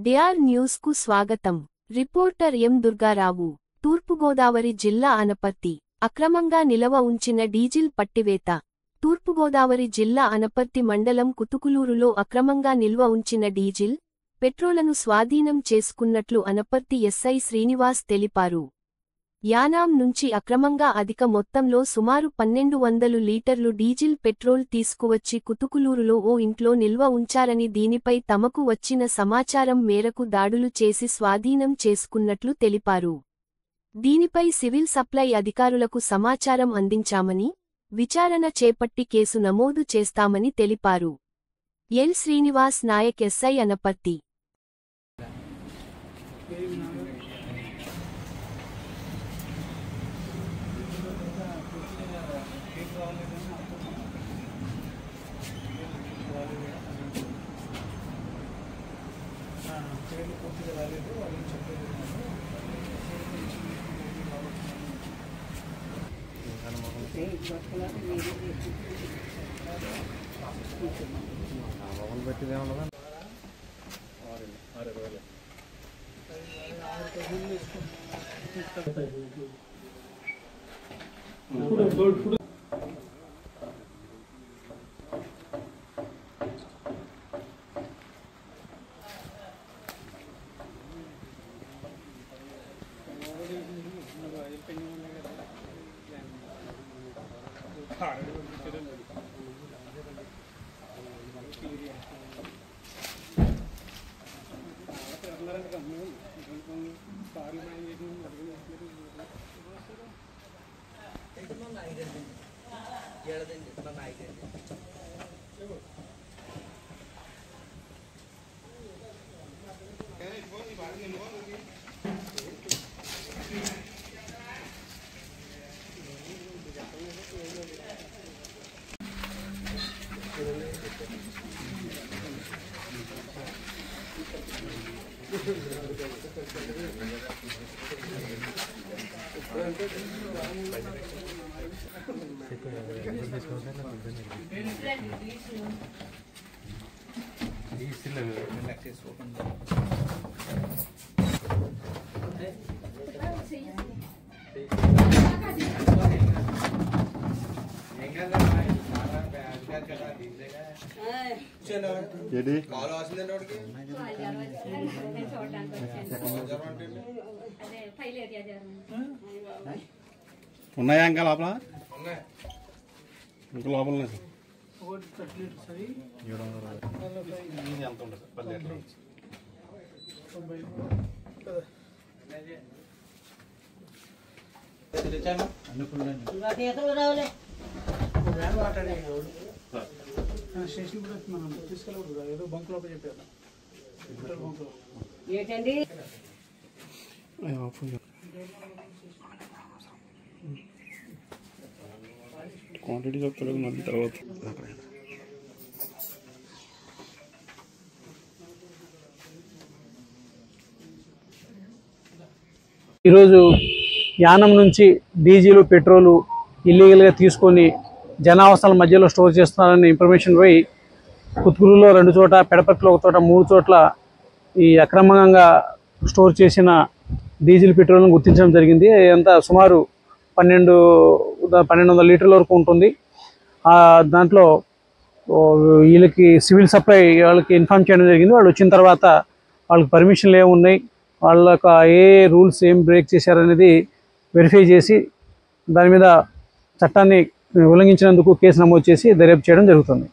DR news కు స్వాగతం. Reporter ఎం దుర్గారావు. తూర్పుగోదావరి జిల్లా అనపర్తి. అక్రమంగా నిలవ ఉంచిన డీజిల్ పట్టివేత. తూర్పుగోదావరి జిల్లా అనపర్తి మండలం కుతుకులూరులో అక్రమంగా నిల్వ ఉంచిన డీజిల్, పెట్రోలును స్వాధీనం చేసుకున్నట్లు అనపర్తి ఎస్ఐ శ్రీనివాస్ తెలిపారు. యానాం నుంచి అక్రమంగా అధిక మొత్తంలో సుమారు 1200 లీటర్లు డీజిల్ పెట్రోల్ తీసుకువచ్చి కుతుకులూరులో ఓ ఇంట్లో నిల్వ ఉంచారని, దీనిపై తమకు వచ్చిన సమాచారం మేరకు దాడులు చేసి స్వాధీనం చేసుకున్నట్లు తెలిపారు. దీనిపై సివిల్ సప్లై అధికారులకు సమాచారం అందించామని, విచారణ చేపట్టి కేసు నమోదు చేస్తామని తెలిపారు. L Srinivas Nayak, SI, Anaparthi. ఉన్నాయా ఇంకా లోపల? ఇంకా లోపల ఎంత ఉంటుంది? 10 లీటర్లు. స్టేషన్ కూడా మనం తీసుకెళ్ళకూడదు, ఏదో బంక్ లోపల చెప్పారు. క్వాంటిటీ చెప్తారు మళ్ళీ తర్వాత. ఈరోజు యానం నుంచి డీజిల్, పెట్రోలు ఇల్లీగల్గా తీసుకొని జనావసరాల మధ్యలో స్టోర్ చేస్తున్నారనే ఇన్ఫర్మేషన్ పోయి కుతుకులూరులో 2 చోట్ల, పెడపర్తిలో 1 చోట, 3 చోట్ల ఈ అక్రమంగా స్టోర్ చేసిన డీజిల్, పెట్రోల్ను గుర్తించడం జరిగింది. అంతా సుమారు 1200 లీటర్ల వరకు ఉంటుంది. దాంట్లో వీళ్ళకి సివిల్ సప్లై వాళ్ళకి ఇన్ఫార్మ్ చేయడం జరిగింది. వాళ్ళు వచ్చిన తర్వాత వాళ్ళకి పర్మిషన్లు ఏమున్నాయి, వాళ్ళకి ఏ రూల్స్ ఏం బ్రేక్ చేశారనేది వెరిఫై చేసి దాని మీద చట్టాన్ని ఉల్లంఘించినందుకు కేసు నమోదు చేసి దర్యాప్తు చేయడం జరుగుతుంది.